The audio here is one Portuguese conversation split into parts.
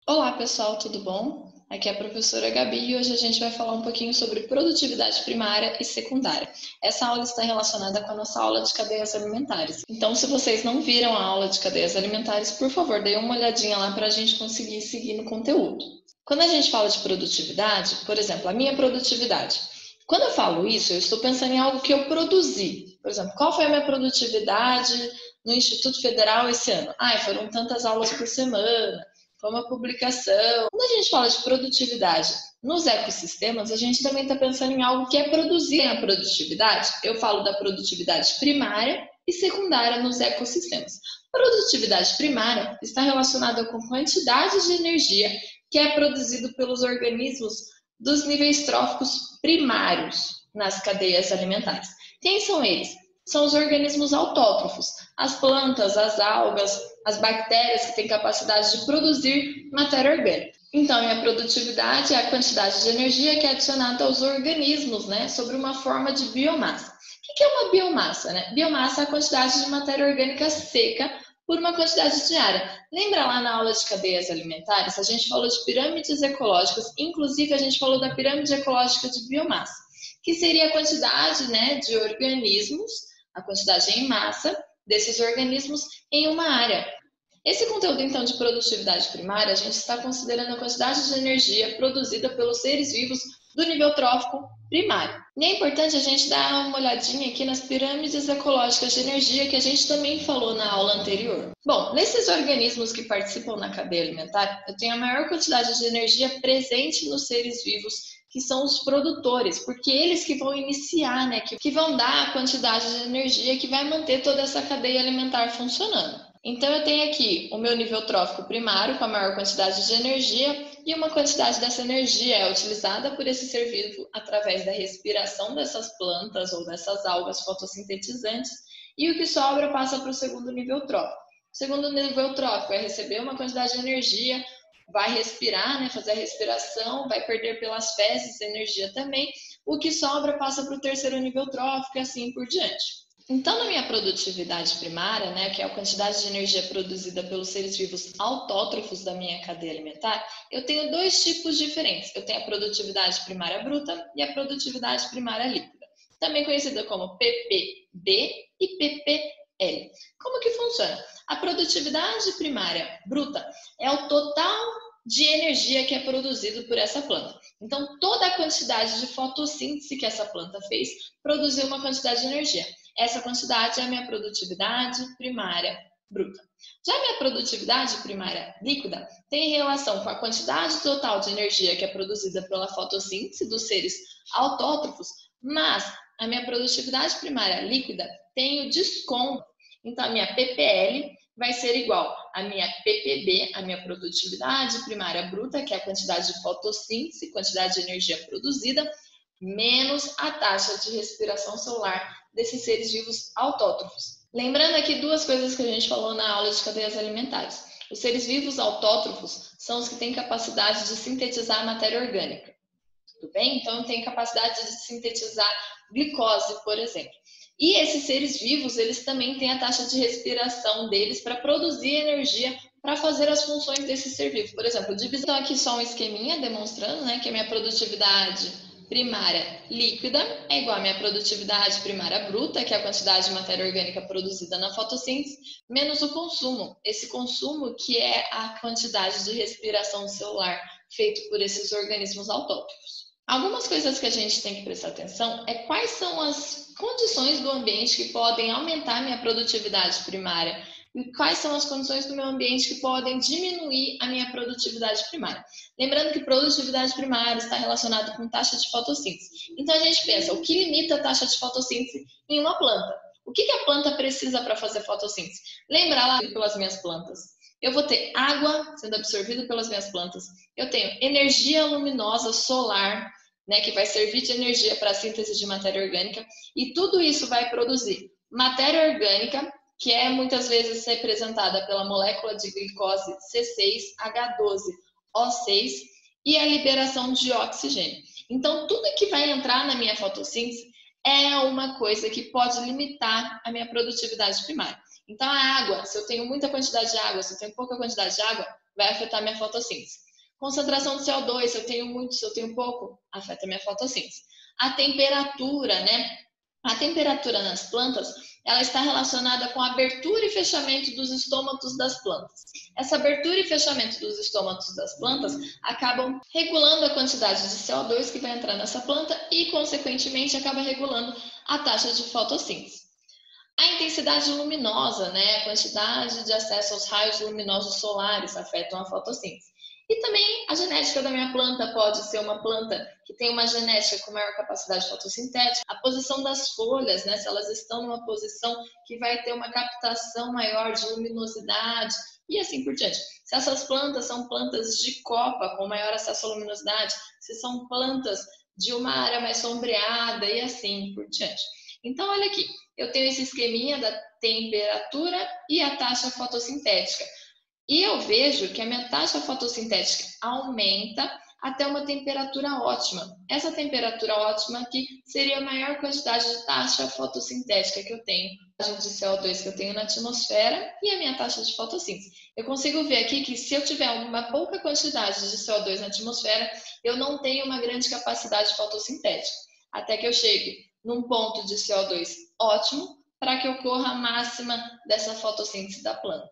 Olá pessoal, tudo bom? Aqui é a professora Gabi e hoje a gente vai falar um pouquinho sobre produtividade primária e secundária. Essa aula está relacionada com a nossa aula de cadeias alimentares. Então, se vocês não viram a aula de cadeias alimentares, por favor, dê uma olhadinha lá para a gente conseguir seguir no conteúdo. Quando a gente fala de produtividade, por exemplo, a minha produtividade. Quando eu falo isso, eu estou pensando em algo que eu produzi. Por exemplo, qual foi a minha produtividade no Instituto Federal esse ano? Foram tantas aulas por semana. Foi uma publicação. Quando a gente fala de produtividade nos ecossistemas, a gente também está pensando em algo que é produzir a produtividade. Eu falo da produtividade primária e secundária nos ecossistemas. Produtividade primária está relacionada com quantidade de energia que é produzido pelos organismos dos níveis tróficos primários nas cadeias alimentares. Quem são eles? São os organismos autótrofos, as plantas, as algas, as bactérias que têm capacidade de produzir matéria orgânica. Então, a minha produtividade é a quantidade de energia que é adicionada aos organismos, né, sobre uma forma de biomassa. O que é uma biomassa? Né? Biomassa é a quantidade de matéria orgânica seca por uma quantidade diária. Lembra lá na aula de cadeias alimentares? A gente falou de pirâmides ecológicas, inclusive a gente falou da pirâmide ecológica de biomassa, que seria a quantidade, né, de organismos, a quantidade em massa desses organismos em uma área. Esse conteúdo, então, de produtividade primária, a gente está considerando a quantidade de energia produzida pelos seres vivos do nível trófico primário. E é importante a gente dar uma olhadinha aqui nas pirâmides ecológicas de energia que a gente também falou na aula anterior. Bom, nesses organismos que participam na cadeia alimentar, eu tenho a maior quantidade de energia presente nos seres vivos, que são os produtores, porque eles que vão iniciar, né, que vão dar a quantidade de energia que vai manter toda essa cadeia alimentar funcionando. Então, eu tenho aqui o meu nível trófico primário, com a maior quantidade de energia, e uma quantidade dessa energia é utilizada por esse ser vivo através da respiração dessas plantas ou dessas algas fotossintetizantes, e o que sobra passa para o segundo nível trófico. O segundo nível trófico é receber uma quantidade de energia, vai respirar, né, fazer a respiração, vai perder pelas fezes energia também, o que sobra passa para o terceiro nível trófico e assim por diante. Então, na minha produtividade primária, né, que é a quantidade de energia produzida pelos seres vivos autótrofos da minha cadeia alimentar, eu tenho dois tipos diferentes. Eu tenho a produtividade primária bruta e a produtividade primária líquida, também conhecida como PPB e PPL. Como que funciona? A produtividade primária bruta é o total de energia que é produzido por essa planta. Então, toda a quantidade de fotossíntese que essa planta fez produziu uma quantidade de energia. Essa quantidade é a minha produtividade primária bruta. Já a minha produtividade primária líquida tem relação com a quantidade total de energia que é produzida pela fotossíntese dos seres autótrofos, mas a minha produtividade primária líquida tem o desconto. Então, a minha PPL vai ser igual à minha PPB, a minha produtividade primária bruta, que é a quantidade de fotossíntese, quantidade de energia produzida, menos a taxa de respiração celular desses seres vivos autótrofos. Lembrando aqui duas coisas que a gente falou na aula de cadeias alimentares. Os seres vivos autótrofos são os que têm capacidade de sintetizar matéria orgânica. Tudo bem? Então, tem capacidade de sintetizar glicose, por exemplo. E esses seres vivos, eles também têm a taxa de respiração deles para produzir energia para fazer as funções desse ser vivo. Por exemplo, divisão aqui só um esqueminha demonstrando, né, que a minha produtividade primária líquida é igual à minha produtividade primária bruta, que é a quantidade de matéria orgânica produzida na fotossíntese, menos o consumo. Esse consumo que é a quantidade de respiração celular feito por esses organismos autótrofos. Algumas coisas que a gente tem que prestar atenção é quais são as condições do ambiente que podem aumentar minha produtividade primária e quais são as condições do meu ambiente que podem diminuir a minha produtividade primária. Lembrando que produtividade primária está relacionada com taxa de fotossíntese. Então a gente pensa, o que limita a taxa de fotossíntese em uma planta? O que a planta precisa para fazer fotossíntese? Lembrar lá pelas minhas plantas. Eu vou ter água sendo absorvida pelas minhas plantas. Eu tenho energia luminosa solar, né, que vai servir de energia para a síntese de matéria orgânica. E tudo isso vai produzir matéria orgânica, que é muitas vezes representada pela molécula de glicose C6H12O6 e a liberação de oxigênio. Então, tudo que vai entrar na minha fotossíntese é uma coisa que pode limitar a minha produtividade primária. Então, a água, se eu tenho muita quantidade de água, se eu tenho pouca quantidade de água, vai afetar minha fotossíntese. Concentração de CO2, se eu tenho muito, se eu tenho pouco, afeta minha fotossíntese. A temperatura, né? A temperatura nas plantas, ela está relacionada com a abertura e fechamento dos estômatos das plantas. Essa abertura e fechamento dos estômatos das plantas acabam regulando a quantidade de CO2 que vai entrar nessa planta e, consequentemente, acaba regulando a taxa de fotossíntese. A intensidade luminosa, né, a quantidade de acesso aos raios luminosos solares afetam a fotossíntese. E também a genética da minha planta pode ser uma planta que tem uma genética com maior capacidade fotossintética. A posição das folhas, né, se elas estão numa posição que vai ter uma captação maior de luminosidade e assim por diante. Se essas plantas são plantas de copa com maior acesso à luminosidade, se são plantas de uma área mais sombreada e assim por diante. Então, olha aqui, eu tenho esse esqueminha da temperatura e a taxa fotossintética. E eu vejo que a minha taxa fotossintética aumenta até uma temperatura ótima. Essa temperatura ótima aqui seria a maior quantidade de taxa fotossintética que eu tenho, a de CO2 que eu tenho na atmosfera e a minha taxa de fotossíntese. Eu consigo ver aqui que se eu tiver uma pouca quantidade de CO2 na atmosfera, eu não tenho uma grande capacidade fotossintética, até que eu chegue num ponto de CO2 ótimo para que ocorra a máxima dessa fotossíntese da planta.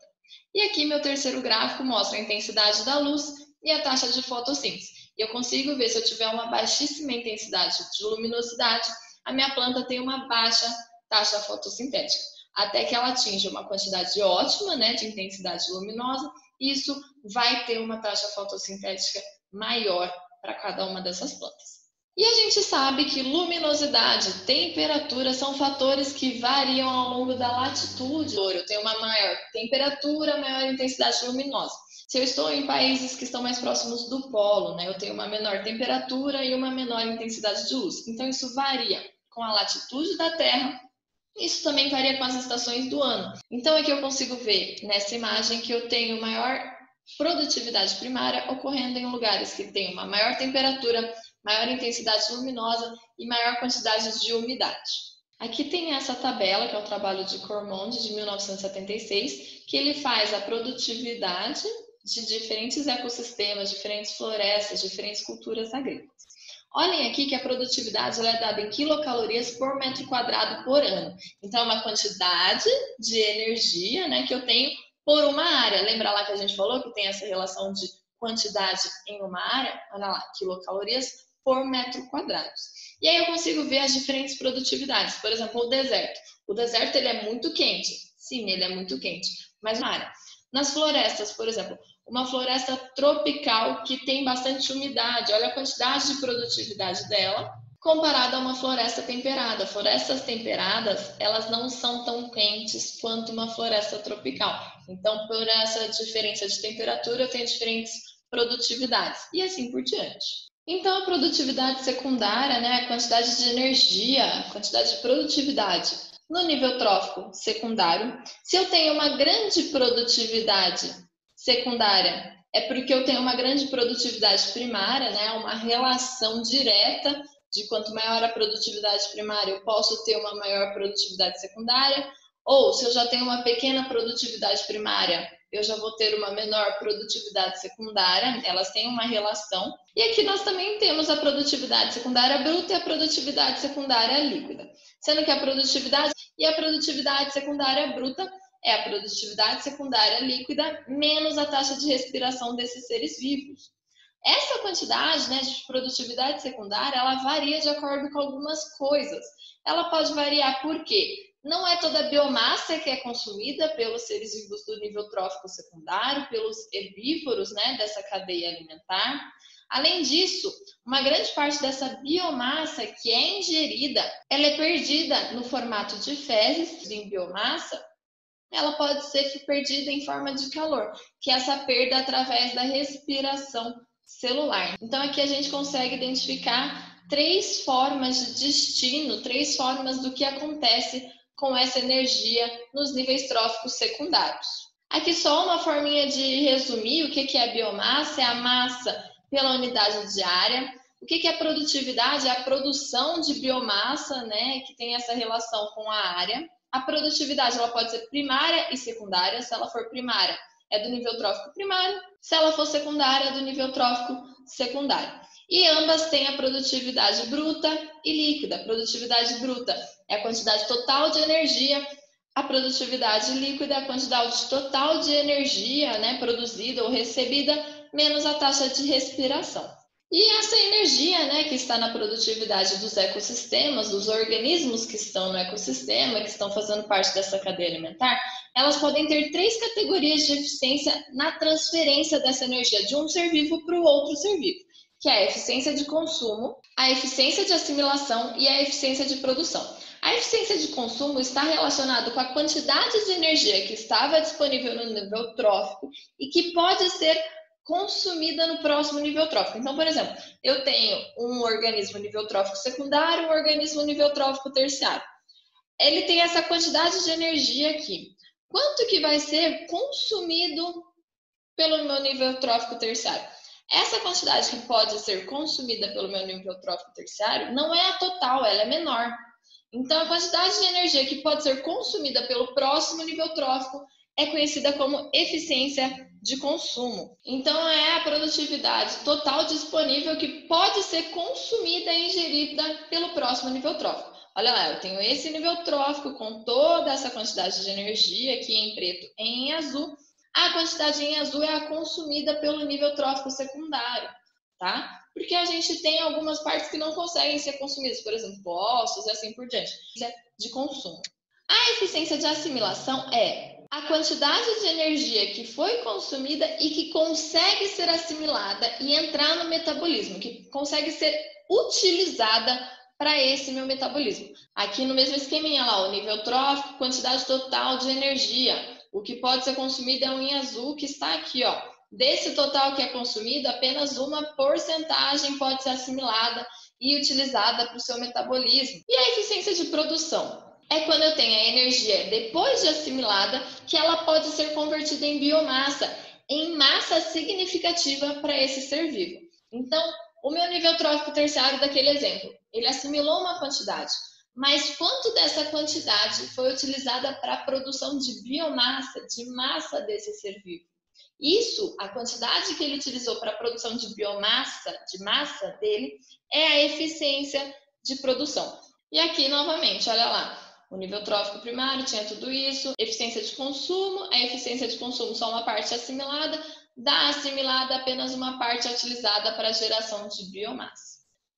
E aqui meu terceiro gráfico mostra a intensidade da luz e a taxa de fotossíntese. E eu consigo ver se eu tiver uma baixíssima intensidade de luminosidade, a minha planta tem uma baixa taxa fotossintética, até que ela atinja uma quantidade ótima, né, de intensidade luminosa, e isso vai ter uma taxa fotossintética maior para cada uma dessas plantas. E a gente sabe que luminosidade, temperatura são fatores que variam ao longo da latitude. Eu tenho uma maior temperatura, maior intensidade luminosa. Se eu estou em países que estão mais próximos do polo, né, eu tenho uma menor temperatura e uma menor intensidade de luz. Então isso varia com a latitude da Terra. Isso também varia com as estações do ano. Então aqui eu consigo ver nessa imagem que eu tenho maior produtividade primária ocorrendo em lugares que têm uma maior temperatura, maior intensidade luminosa e maior quantidade de umidade. Aqui tem essa tabela, que é o trabalho de Cormond, de 1976, que ele faz a produtividade de diferentes ecossistemas, diferentes florestas, diferentes culturas agrícolas. Olhem aqui que a produtividade ela é dada em quilocalorias por metro quadrado por ano. Então, é uma quantidade de energia, né, que eu tenho por uma área. Lembra lá que a gente falou que tem essa relação de quantidade em uma área? Olha lá, quilocalorias por metro quadrado. E aí eu consigo ver as diferentes produtividades. Por exemplo, o deserto. O deserto ele é muito quente. Sim, ele é muito quente. Mas na área. Nas florestas, por exemplo, uma floresta tropical que tem bastante umidade. Olha a quantidade de produtividade dela comparada a uma floresta temperada. Florestas temperadas, elas não são tão quentes quanto uma floresta tropical. Então, por essa diferença de temperatura, eu tenho diferentes produtividades. E assim por diante. Então, a produtividade secundária, né, a quantidade de energia, a quantidade de produtividade no nível trófico secundário. Se eu tenho uma grande produtividade secundária, é porque eu tenho uma grande produtividade primária, né, uma relação direta de quanto maior a produtividade primária, eu posso ter uma maior produtividade secundária, ou se eu já tenho uma pequena produtividade primária, eu já vou ter uma menor produtividade secundária, elas têm uma relação. E aqui nós também temos a produtividade secundária bruta e a produtividade secundária líquida. Sendo que a produtividade secundária bruta é a produtividade secundária líquida menos a taxa de respiração desses seres vivos. Essa quantidade, né, de produtividade secundária, ela varia de acordo com algumas coisas. Ela pode variar porque não é toda a biomassa que é consumida pelos seres vivos do nível trófico secundário, pelos herbívoros, né, dessa cadeia alimentar. Além disso, uma grande parte dessa biomassa que é ingerida, ela é perdida no formato de fezes em biomassa. Ela pode ser perdida em forma de calor, que é essa perda através da respiração celular. Então aqui a gente consegue identificar 3 formas de destino, 3 formas do que acontece com essa energia nos níveis tróficos secundários. Aqui só uma forminha de resumir o que é a biomassa, é a massa pela unidade de área. O que é a produtividade? É a produção de biomassa, né, que tem essa relação com a área. A produtividade ela pode ser primária e secundária. Se ela for primária, é do nível trófico primário, se ela for secundária, é do nível trófico secundário. E ambas têm a produtividade bruta e líquida. A produtividade bruta é a quantidade total de energia, a produtividade líquida é a quantidade total de energia, né, produzida ou recebida, menos a taxa de respiração. E essa energia, né, que está na produtividade dos ecossistemas, dos organismos que estão no ecossistema, que estão fazendo parte dessa cadeia alimentar, elas podem ter 3 categorias de eficiência na transferência dessa energia de um ser vivo para o outro ser vivo, que é a eficiência de consumo, a eficiência de assimilação e a eficiência de produção. A eficiência de consumo está relacionada com a quantidade de energia que estava disponível no nível trófico e que pode ser consumida no próximo nível trófico. Então, por exemplo, eu tenho um organismo nível trófico secundário, um organismo nível trófico terciário. Ele tem essa quantidade de energia aqui. Quanto que vai ser consumido pelo meu nível trófico terciário? Essa quantidade que pode ser consumida pelo meu nível trófico terciário não é a total, ela é menor. Então, a quantidade de energia que pode ser consumida pelo próximo nível trófico é conhecida como eficiência de consumo. Então, é a produtividade total disponível que pode ser consumida e ingerida pelo próximo nível trófico. Olha lá, eu tenho esse nível trófico com toda essa quantidade de energia aqui em preto e em azul. A quantidade em azul é a consumida pelo nível trófico secundário, tá? Porque a gente tem algumas partes que não conseguem ser consumidas, por exemplo, ossos e assim por diante. Isso é de consumo. A eficiência de assimilação é a quantidade de energia que foi consumida e que consegue ser assimilada e entrar no metabolismo, que consegue ser utilizada para esse meu metabolismo. Aqui no mesmo esqueminha lá, o nível trófico, quantidade total de energia. O que pode ser consumido é um em azul que está aqui, ó. Desse total que é consumido, apenas uma porcentagem pode ser assimilada e utilizada para o seu metabolismo. E a eficiência de produção? É quando eu tenho a energia depois de assimilada, que ela pode ser convertida em biomassa, em massa significativa para esse ser vivo. Então, o meu nível trófico terciário daquele exemplo, ele assimilou uma quantidade, mas quanto dessa quantidade foi utilizada para a produção de biomassa, de massa desse ser vivo? Isso, a quantidade que ele utilizou para a produção de biomassa, de massa dele, é a eficiência de produção. E aqui, novamente, olha lá, o nível trófico primário tinha tudo isso, eficiência de consumo, a eficiência de consumo só uma parte assimilada, da assimilada apenas uma parte utilizada para a geração de biomassa.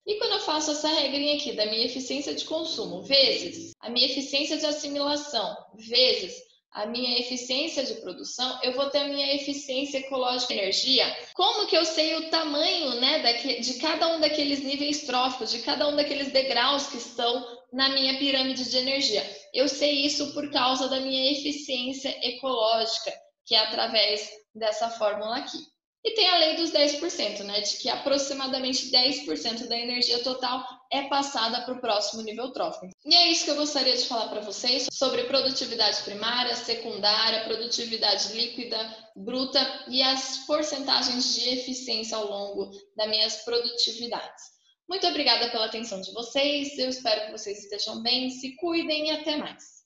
E quando eu faço essa regrinha aqui da minha eficiência de consumo vezes a minha eficiência de assimilação vezes a minha eficiência de produção, eu vou ter a minha eficiência ecológica de energia. Como que eu sei o tamanho, né, de cada um daqueles níveis tróficos, de cada um daqueles degraus que estão na minha pirâmide de energia? Eu sei isso por causa da minha eficiência ecológica, que é através dessa fórmula aqui. E tem a lei dos 10%, né, de que aproximadamente 10% da energia total é passada para o próximo nível trófico. E é isso que eu gostaria de falar para vocês sobre produtividade primária, secundária, produtividade líquida, bruta e as porcentagens de eficiência ao longo das minhas produtividades. Muito obrigada pela atenção de vocês, eu espero que vocês estejam bem, se cuidem e até mais.